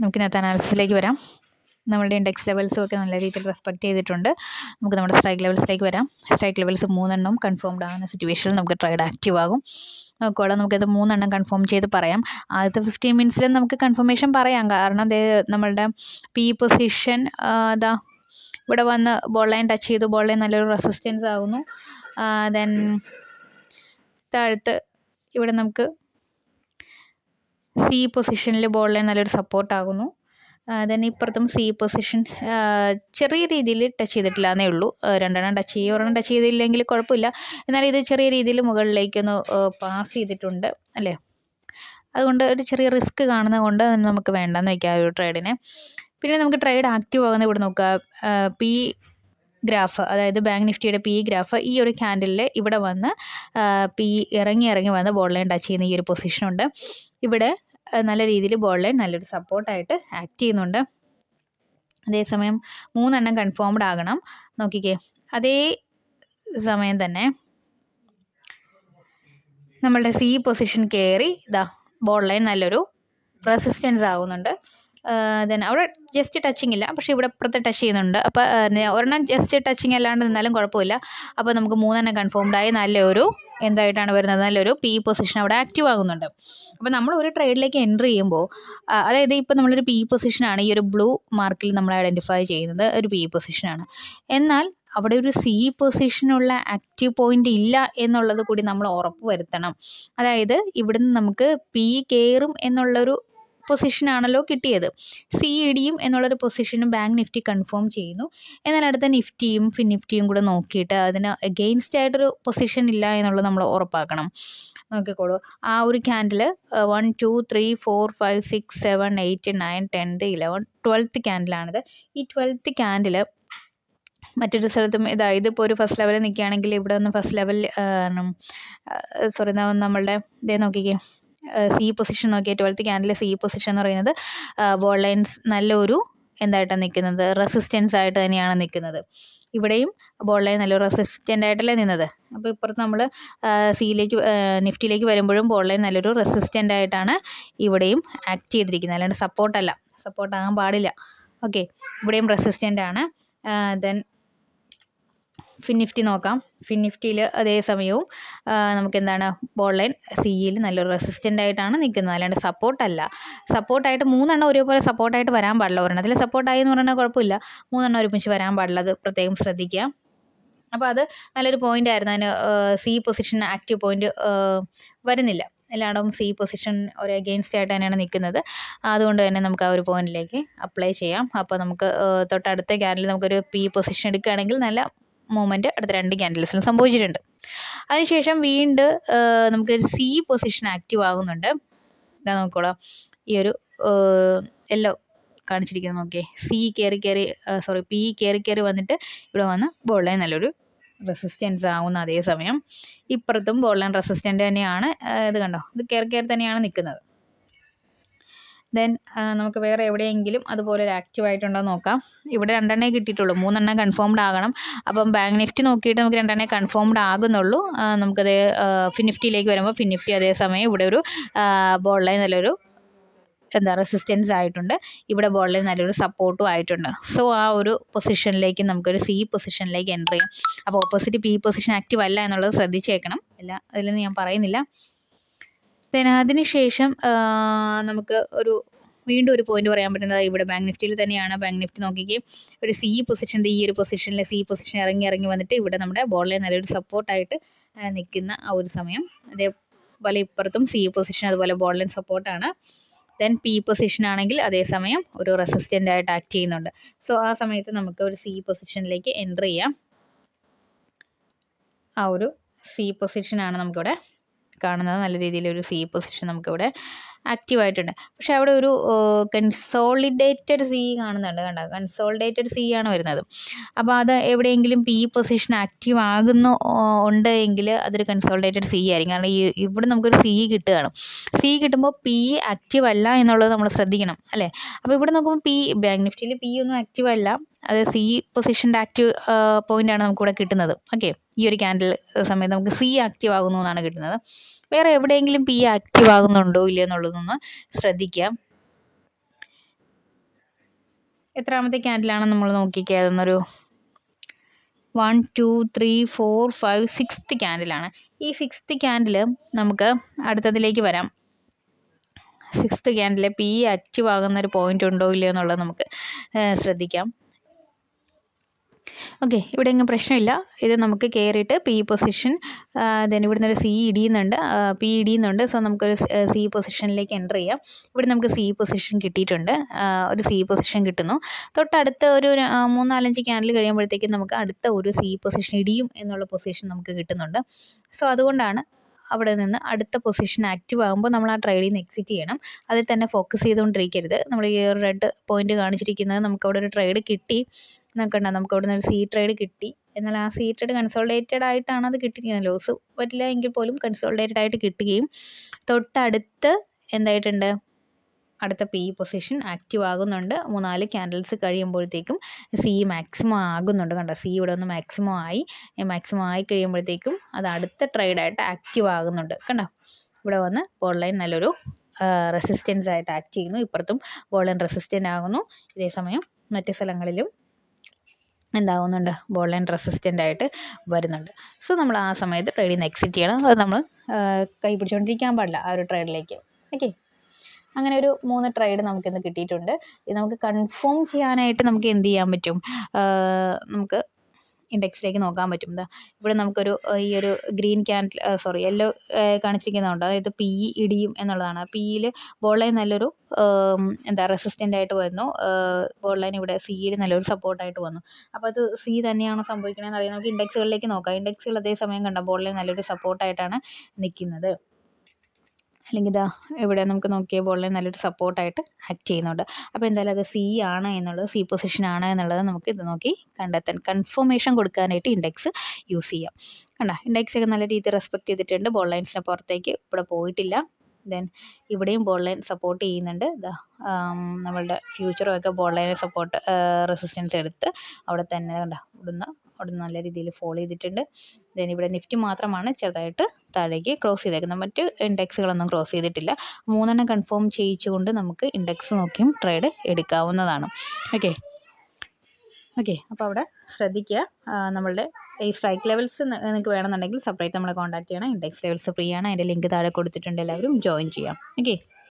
നമുക്ക് ഇന്നത്തെ അനാലിസിസിലേക്ക് വരാം. നമ്മളുടെ ഇൻഡെക്സ് ലെവൽസും ഒക്കെ നല്ല രീതിയിൽ റെസ്പെക്ട് ചെയ്തിട്ടുണ്ട്. നമുക്ക് നമ്മുടെ സ്ട്രൈക്ക് ലെവൽസിലേക്ക് വരാം. സ്ട്രൈക്ക് ലെവൽസ് 3 കൺഫേംഡ് ആകുന്ന സിറ്റുവേഷനിൽ നമുക്ക് ട്രേഡ് ആക്റ്റീവ് ആകും. നോക്കുകയുള്ള നമുക്കത് 3 കൺഫേം ചെയ്ത് പറയാം. ആദ്യത്തെ 15 മിനിറ്റ്സിൽ നമുക്ക് കൺഫർമേഷൻ പറയാം. കാരണം നമ്മളുടെ പി പൊസിഷൻ ഇതാ ഇവിടെ വന്ന് ബോൾ ലൈൻ ടച്ച് ചെയ്തു. ബോൾ ലൈൻ നല്ലൊരു റെസിസ്റ്റൻസ് ആകുന്നു. ദെൻ താഴത്ത് ഇവിടെ നമുക്ക് സി പൊസിഷനിൽ ബോൾ ലൈൻ നല്ലൊരു സപ്പോർട്ടാകുന്നു. ദെൻ ഇപ്പുറത്തും സി പൊസിഷൻ ചെറിയ രീതിയിൽ ടച്ച് ചെയ്തിട്ടില്ല എന്നേ ഉള്ളൂ. 2 ടച്ച് ചെയ്യുക, 1 ടച്ച് ചെയ്തില്ലെങ്കിൽ കുഴപ്പമില്ല. എന്നാൽ ഇത് ചെറിയ രീതിയിൽ മുകളിലേക്കൊന്ന് പാസ് ചെയ്തിട്ടുണ്ട് അല്ലേ. അതുകൊണ്ട് ഒരു ചെറിയ റിസ്ക് കാണുന്നത് കൊണ്ട് നമുക്ക് വേണ്ടെന്ന് വയ്ക്കാം ഒരു ട്രേഡിനെ. പിന്നെ നമുക്ക് ട്രേഡ് ആക്റ്റീവ് ആകുന്ന ഇവിടെ നോക്കുക. പി ഗ്രാഫ്, അതായത് ബാങ്ക് നിഫ്റ്റിയുടെ പി ഗ്രാഫ് ഈ ഒരു ക്യാൻഡലിൽ ഇവിടെ വന്ന് പി ഇറങ്ങി വന്ന് ബോൾ ലൈൻ ടച്ച് ചെയ്യുന്ന ഈ ഒരു പൊസിഷനുണ്ട്. ഇവിടെ നല്ല രീതിയിൽ ബോൾ ലൈൻ നല്ലൊരു സപ്പോർട്ടായിട്ട് ആക്ട് ചെയ്യുന്നുണ്ട്. അതേസമയം 3 കൺഫേംഡ് ആകണം. നോക്കിക്കേ, അതേ സമയം തന്നെ നമ്മളുടെ സി പൊസിഷൻ കയറി ഇതാ ബോൾ ലൈൻ നല്ലൊരു റെസിസ്റ്റൻസ് ആകുന്നുണ്ട്. ദെൻ അവിടെ ജസ്റ്റ് ടച്ചിങ് ഇല്ല, പക്ഷേ ഇവിടെ ഇപ്പുറത്ത് ടച്ച് ചെയ്യുന്നുണ്ട്. അപ്പോൾ 1 ജസ്റ്റ് ടച്ചിങ് അല്ലാണ്ട് നിന്നാലും കുഴപ്പമില്ല. അപ്പോൾ നമുക്ക് 3 കൺഫേംഡായി നല്ലൊരു എന്തായിട്ടാണ് വരുന്നത്, നല്ലൊരു പി പൊസിഷൻ അവിടെ ആക്റ്റീവ് ആകുന്നുണ്ട്. അപ്പോൾ നമ്മൾ ഒരു ട്രേഡിലേക്ക് എൻ്റർ ചെയ്യുമ്പോൾ, അതായത് ഇപ്പോൾ നമ്മളൊരു പി പൊസിഷനാണ് ഈ ഒരു ബ്ലൂ മാർക്കിൽ നമ്മൾ ഐഡൻറ്റിഫൈ ചെയ്യുന്നത് ഒരു പി പൊസിഷനാണ്. എന്നാൽ അവിടെ ഒരു സി പൊസിഷനുള്ള ആക്റ്റീവ് പോയിൻ്റ് ഇല്ല എന്നുള്ളത് കൂടി നമ്മൾ ഉറപ്പ് വരുത്തണം. അതായത് ഇവിടുന്ന് നമുക്ക് പി കയറും എന്നുള്ളൊരു പൊസിഷനാണല്ലോ കിട്ടിയത്. സി ഇടിയും എന്നുള്ളൊരു പൊസിഷനും ബാങ്ക് നിഫ്റ്റി കൺഫേം ചെയ്യുന്നു. എന്നാൽ അടുത്ത നിഫ്റ്റിയും ഫിൻ നിഫ്റ്റിയും കൂടെ നോക്കിയിട്ട് അതിന് എഗെയിൻസ്റ്റ് ആയിട്ടൊരു പൊസിഷൻ ഇല്ല എന്നുള്ളത് നമ്മൾ ഉറപ്പാക്കണം. നോക്കിക്കോളൂ, ആ ഒരു ക്യാൻഡിൽ 1 2 3 4 5 6 7 8 9 10 11 12th ക്യാൻഡിലാണിത്. ഈ 12th ക്യാൻഡിൽ മറ്റൊരു സ്ഥലത്തും ഇതിപ്പോൾ ഒരു ഫസ്റ്റ് ലെവലിൽ നിൽക്കുകയാണെങ്കിൽ ഇവിടെ ഒന്ന് ഫസ്റ്റ് ലെവലിൽ നമ്മളുടെ ഇതേ നോക്കിക്കേ, സി പൊസിഷൻ നോക്കിയാൽ 12th ക്യാൻഡിലെ സി പൊസിഷൻ എന്ന് പറയുന്നത് ബോൾ ലൈൻസ് നല്ലൊരു എന്തായിട്ടാണ് നിൽക്കുന്നത്, റെസിസ്റ്റൻസ് ആയിട്ട് തന്നെയാണ് നിൽക്കുന്നത്. ഇവിടെയും ബോൾ ലൈൻ നല്ലൊരു റെസിസ്റ്റൻ്റ് ആയിട്ടല്ലേ നിന്നത്. അപ്പോൾ ഇപ്പുറത്ത് നമ്മൾ നിഫ്റ്റിയിലേക്ക് വരുമ്പോഴും ബോൾ ലൈൻ നല്ലൊരു റെസിസ്റ്റൻ്റ് ആയിട്ടാണ് ഇവിടെയും ആക്ട് ചെയ്തിരിക്കുന്നത്, അല്ലാണ്ട് സപ്പോർട്ടല്ല, സപ്പോർട്ടാകാൻ പാടില്ല. ഓക്കെ, ഇവിടെയും റെസിസ്റ്റൻ്റ് ആണ്. ദെൻ ഫിൻ നിഫ്റ്റി നോക്കാം. ഫിൻ നിഫ്റ്റിയിൽ അതേ സമയവും നമുക്കെന്താണ്, ബോൾ ലൈൻ സിയിൽ നല്ലൊരു റെസിസ്റ്റൻ്റ് ആയിട്ടാണ് നിൽക്കുന്നത്, അല്ലാണ്ട് സപ്പോർട്ടല്ല. സപ്പോർട്ടായിട്ട് 3 ഒരേപോലെ സപ്പോർട്ടായിട്ട് വരാൻ പാടില്ല. ഒരെണ്ണത്തിൽ സപ്പോർട്ടായി എന്ന് പറഞ്ഞാൽ കുഴപ്പമില്ല, 3 ഒരുമിച്ച് വരാൻ പാടില്ല. അത് പ്രത്യേകം ശ്രദ്ധിക്കുക. അപ്പോൾ അത് നല്ലൊരു പോയിൻ്റ് ആയിരുന്നു. അതിന് സി പൊസിഷൻ ആക്റ്റീവ് പോയിൻ്റ് വരുന്നില്ല. എല്ലായിടവും സി പൊസിഷൻ ഒരു എഗെയിൻസ്റ്റ് ആയിട്ട് തന്നെയാണ് നിൽക്കുന്നത്. അതുകൊണ്ട് തന്നെ നമുക്ക് ആ ഒരു പോയിന്റിലേക്ക് അപ്ലൈ ചെയ്യാം. അപ്പോൾ നമുക്ക് തൊട്ടടുത്ത ക്യാൻഡിൽ നമുക്കൊരു പി പൊസിഷൻ എടുക്കുകയാണെങ്കിൽ നല്ല മൂവ്മെൻറ്റ് അടുത്ത 2 ക്യാൻഡിൽസിലും സംഭവിച്ചിട്ടുണ്ട്. അതിനുശേഷം വീണ്ടും നമുക്കൊരു സി പൊസിഷൻ ആക്റ്റീവ് ആകുന്നുണ്ട്. ഇതാ നോക്കോളാം, ഈ ഒരു യെല്ലോ കാണിച്ചിരിക്കുന്നത് നോക്കിയേ, പി കയറി വന്നിട്ട് ഇവിടെ വന്ന് ബോൾ ലൈൻ നല്ലൊരു റെസിസ്റ്റൻസ് ആകുന്ന അതേസമയം ഇപ്പുറത്തും ബോൾ ലൈൻ റെസിസ്റ്റൻ്റ് തന്നെയാണ്. ഇത് കണ്ടോ, ഇത് കയറി തന്നെയാണ് നിൽക്കുന്നത്. ദെൻ നമുക്ക് വേറെ എവിടെയെങ്കിലും അതുപോലെ ഒരു ആക്റ്റീവ് ആയിട്ടുണ്ടോ നോക്കാം. ഇവിടെ 2 കിട്ടിയിട്ടുള്ളൂ, 3 കൺഫേംഡ് ആകണം. അപ്പം ബാങ്ക് നിഫ്റ്റി നോക്കിയിട്ട് നമുക്ക് 2 കൺഫേംഡ് ആകുന്നുള്ളൂ. നമുക്കത് ഫിൻ നിഫ്റ്റിയിലേക്ക് വരുമ്പോൾ ഫിൻ നിഫ്റ്റി അതേസമയം ഇവിടെ ഒരു ബോൾ ലൈൻ നല്ലൊരു റെസിസ്റ്റൻസ് ആയിട്ടുണ്ട്. ഇവിടെ ബോൾ ലൈൻ നല്ലൊരു സപ്പോർട്ടും ആയിട്ടുണ്ട്. സോ ആ ഒരു പൊസിഷനിലേക്ക് നമുക്കൊരു സി പൊസിഷനിലേക്ക് എൻ്റർ ചെയ്യാം. അപ്പോൾ ഓപ്പോസിറ്റ് പി പൊസിഷൻ ആക്റ്റീവ് അല്ല എന്നുള്ളത് ശ്രദ്ധിച്ചേക്കണം. അതിലൊന്നും ഞാൻ പറയുന്നില്ല. അതിനുശേഷം നമുക്ക് വീണ്ടും ഒരു പോയിന്റ് പറയാൻ പറ്റുന്നത് ഇവിടെ ബാങ്ക് നിഫ്റ്റിയിൽ തന്നെയാണ്. ബാങ്ക് നിഫ്റ്റി നോക്കിക്കേ, ഒരു സി പൊസിഷൻ്റെ ഈ ഒരു പൊസിഷനിൽ സി പൊസിഷൻ ഇറങ്ങി വന്നിട്ട് ഇവിടെ നമ്മുടെ ബോൾ ലൈൻ നല്ലൊരു സപ്പോർട്ടായിട്ട് നിൽക്കുന്ന ആ ഒരു സമയം. അതേപോലെ ഇപ്പുറത്തും സി പൊസിഷൻ അതുപോലെ ബോൾ ലൈൻ സപ്പോർട്ടാണ്. ദെൻ പി പൊസിഷൻ ആണെങ്കിൽ അതേസമയം ഒരു റെസിസ്റ്റൻ്റ് ആയിട്ട് ആക്ട് ചെയ്യുന്നുണ്ട്. സോ ആ സമയത്ത് നമുക്ക് ഒരു സി പൊസിഷനിലേക്ക് എൻ്റർ ചെയ്യാം. ആ ഒരു സി പൊസിഷനാണ് നമുക്കിവിടെ കാണുന്നത്. നല്ല രീതിയിലൊരു സി പൊസിഷൻ നമുക്കിവിടെ ആക്റ്റീവായിട്ടുണ്ട്. പക്ഷേ അവിടെ ഒരു കൺസോളിഡേറ്റഡ് സി കാണുന്നുണ്ട്. കണ്ടോ, കൺസോളിഡേറ്റഡ് സി ആണ് വരുന്നത്. അപ്പോൾ അത് എവിടെയെങ്കിലും പി പൊസിഷൻ ആക്റ്റീവ് ഉണ്ട് എങ്കിൽ അതൊരു കൺസോളിഡേറ്റഡ് സി ആയിരിക്കും. കാരണം ഇവിടെ നമുക്കൊരു സി കിട്ടുകയാണ്. സി കിട്ടുമ്പോൾ പി ആക്റ്റീവ് അല്ല എന്നുള്ളത് നമ്മൾ ശ്രദ്ധിക്കണം അല്ലേ. അപ്പോൾ ഇവിടെ നോക്കുമ്പോൾ ബാങ്ക് നിഫ്റ്റിയിൽ പി ഒന്നും ആക്റ്റീവ് അല്ല, അത് സി പൊസിഷൻ്റെ ആക്റ്റീവ് പോയിൻ്റാണ് നമുക്കിവിടെ കിട്ടുന്നത്. ഓക്കെ, ഈ ഒരു ക്യാൻഡിൽ സമയത്ത് നമുക്ക് സി ആക്റ്റീവ് ആകുന്നു എന്നാണ് കിട്ടുന്നത്. വേറെ എവിടെയെങ്കിലും പി ആക്റ്റീവ് ആകുന്നുണ്ടോ ഇല്ലയോ എന്നുള്ളതൊന്ന് ശ്രദ്ധിക്കാം. എത്രാമത്തെ ക്യാൻഡിലാണ് നമ്മൾ നോക്കിക്കുക, അതൊന്നൊരു 1 2 3 4 5 6th ക്യാൻഡിലാണ്. ഈ 6th ക്യാൻഡിൽ നമുക്ക് അടുത്തതിലേക്ക് വരാം. 6th ക്യാൻഡിൽ പി ആക്റ്റീവ് ആകുന്നൊരു പോയിന്റ് ഉണ്ടോ ഇല്ലയോ എന്നുള്ളത് നമുക്ക് ശ്രദ്ധിക്കാം. ഓക്കെ, ഇവിടെ എങ്ങും പ്രശ്നമില്ല. ഇത് നമുക്ക് കയറിയിട്ട് പി പൊസിഷൻ, ദെൻ ഇവിടെ നിന്നൊരു സി ഇടിയുന്നുണ്ട്, പി ഇടിയുന്നുണ്ട്. സോ നമുക്കൊരു സി പൊസിഷനിലേക്ക് എൻ്റർ ചെയ്യാം. ഇവിടെ നമുക്ക് സി പൊസിഷൻ കിട്ടിയിട്ടുണ്ട്, ഒരു സി പൊസിഷൻ കിട്ടുന്നു. തൊട്ടടുത്ത ഒരു 3-4-5 ക്യാൻഡിൽ കഴിയുമ്പോഴത്തേക്കും നമുക്ക് അടുത്ത ഒരു സി പൊസിഷൻ ഇടിയും എന്നുള്ള പൊസിഷൻ നമുക്ക് കിട്ടുന്നുണ്ട്. സോ അതുകൊണ്ടാണ് അവിടെ നിന്ന് അടുത്ത പൊസിഷൻ ആക്റ്റീവ് ആകുമ്പോൾ നമ്മൾ ആ ട്രേഡിൽ നിന്ന് എക്സിറ്റ് ചെയ്യണം. അതിൽ തന്നെ ഫോക്കസ് ചെയ്തുകൊണ്ടിരിക്കരുത്. നമ്മൾ ഈ ഒരു റെഡ് പോയിന്റ് കാണിച്ചിരിക്കുന്നത് നമുക്കവിടെ ഒരു ട്രേഡ് കിട്ടി, നമുക്കുണ്ടാകും, നമുക്ക് അവിടെ നിന്ന് ഒരു സി ട്രേഡ് കിട്ടി. എന്നാൽ ആ സി ട്രേഡ് കൺസോൾട്ടേറ്റഡ് ആയിട്ടാണ് അത് കിട്ടിയിരിക്കുന്നത്. ലോസ് പറ്റില്ല എങ്കിൽ പോലും കൺസോൾട്ടേറ്റഡ് ആയിട്ട് കിട്ടുകയും തൊട്ടടുത്ത് എന്തായിട്ടുണ്ട്, അടുത്ത പി പൊസിഷൻ ആക്റ്റീവ് ആകുന്നുണ്ട്. 3-4 ക്യാൻഡിൽസ് കഴിയുമ്പോഴത്തേക്കും സി മാക്സിമം ആകുന്നുണ്ട്. കണ്ടോ, സി ഇവിടെ ഒന്ന് മാക്സിമം ആയി കഴിയുമ്പോഴത്തേക്കും അത് അടുത്ത ട്രേഡായിട്ട് ആക്റ്റീവ് ആകുന്നുണ്ട്. കണ്ടോ, ഇവിടെ വന്ന് ബോൾ ലൈൻ നല്ലൊരു റെസിസ്റ്റൻസ് ആയിട്ട് ആക്ട് ചെയ്യുന്നു. ഇപ്പുറത്തും ബോൾ ലൈൻ റെസിസ്റ്റൻ്റ് ആകുന്നു. ഇതേസമയം മറ്റ് സ്ഥലങ്ങളിലും എന്താകുന്നുണ്ട്, ബോൾ ലൈൻ റെസിസ്റ്റൻ്റ് ആയിട്ട് വരുന്നുണ്ട്. സോ നമ്മൾ ആ സമയത്ത് ട്രേഡിൽ നിന്ന് എക്സിറ്റ് ചെയ്യണം. അത് നമ്മൾ കൈ പിടിച്ചുകൊണ്ടിരിക്കാൻ പാടില്ല ആ ഒരു ട്രേഡിലേക്ക്. ഓക്കെ, അങ്ങനെ ഒരു 3 ട്രേഡ് നമുക്കിന്ന് കിട്ടിയിട്ടുണ്ട്. ഇത് നമുക്ക് കൺഫേം ചെയ്യാനായിട്ട് നമുക്ക് എന്ത് ചെയ്യാൻ പറ്റും, നമുക്ക് ഇൻഡെക്സിലേക്ക് നോക്കാൻ പറ്റും. ഇവിടെ നമുക്കൊരു ഈ ഒരു ഗ്രീൻ യെല്ലോ കാണിച്ചിരിക്കുന്നുണ്ട്, അതായത് പി ഇടിയും എന്നുള്ളതാണ്. പിയിൽ ബോൾ ലൈൻ നല്ലൊരു റെസിസ്റ്റൻ്റ് ആയിട്ട് വരുന്നു. ബോൾ ലൈൻ ഇവിടെ സിയിൽ നല്ലൊരു സപ്പോർട്ടായിട്ട് വന്നു. അപ്പോൾ അത് സി തന്നെയാണോ സംഭവിക്കണമെന്ന് അറിയാം. നമുക്ക് ഇൻഡെക്സുകളിലേക്ക് നോക്കാം. ഇൻഡെക്സുകൾ അതേസമയം കണ്ട ബോൾ ലൈൻ നല്ലൊരു സപ്പോർട്ടായിട്ടാണ് നിൽക്കുന്നത്. അല്ലെങ്കിൽ ഇവിടെ നമുക്ക് നോക്കിയ ബോൾ ലൈൻ നല്ലൊരു സപ്പോർട്ടായിട്ട് ആക്ട് ചെയ്യുന്നുണ്ട്. അപ്പോൾ എന്തായാലും അത് സി ആണ് എന്നുള്ളത്, സി പൊസിഷൻ ആണ് എന്നുള്ളത് നമുക്ക് ഇത് നോക്കി കണ്ടെത്താൻ, കൺഫർമേഷൻ കൊടുക്കാനായിട്ട് ഇൻഡെക്സ് യൂസ് ചെയ്യാം. കണ്ടോ, ഇൻഡെക്സൊക്കെ നല്ല രീതിയിൽ റെസ്പെക്റ്റ് ചെയ്തിട്ടുണ്ട്. ബോൾ ലൈൻസിന് പുറത്തേക്ക് ഇവിടെ പോയിട്ടില്ല. ദെൻ ഇവിടെയും ബോൾ ലൈൻ സപ്പോർട്ട് ചെയ്യുന്നുണ്ട്. നമ്മളുടെ ഫ്യൂച്ചറും ഒക്കെ ബോൾ ലൈനെ സപ്പോർട്ട് റെസിസ്റ്റൻസ് എടുത്ത് അവിടെ തന്നെ കണ്ടോ, അവിടെ നല്ല രീതിയിൽ ഫോളോ ചെയ്തിട്ടുണ്ട്. ദെൻ ഇവിടെ നിഫ്റ്റി മാത്രമാണ് ചെറുതായിട്ട് താഴേക്ക് ക്രോസ് ചെയ്തേക്കുന്നത്. മറ്റ് ഇൻഡെക്സുകളൊന്നും ക്രോസ് ചെയ്തിട്ടില്ല. 3 കൺഫേം ചെയ്യിച്ചുകൊണ്ട് നമുക്ക് ഇൻഡെക്സ് നോക്കിയും ട്രേഡ് എടുക്കാവുന്നതാണ്. ഓക്കെ, അപ്പോൾ അവിടെ ശ്രദ്ധിക്കുക. നമ്മളുടെ ഈ സ്ട്രൈക്ക് ലെവൽസ് നിങ്ങൾക്ക് വേണമെന്നുണ്ടെങ്കിൽ സെപ്പറേറ്റ് നമ്മളെ കോൺടാക്ട് ചെയ്യണം. ഇൻഡെക്സ് ലെവൽസ് ഫ്രീ ആണ്. അതിൻ്റെ ലിങ്ക് താഴെ കൊടുത്തിട്ടുണ്ട്, എല്ലാവരും ജോയിൻ ചെയ്യാം. ഓക്കെ.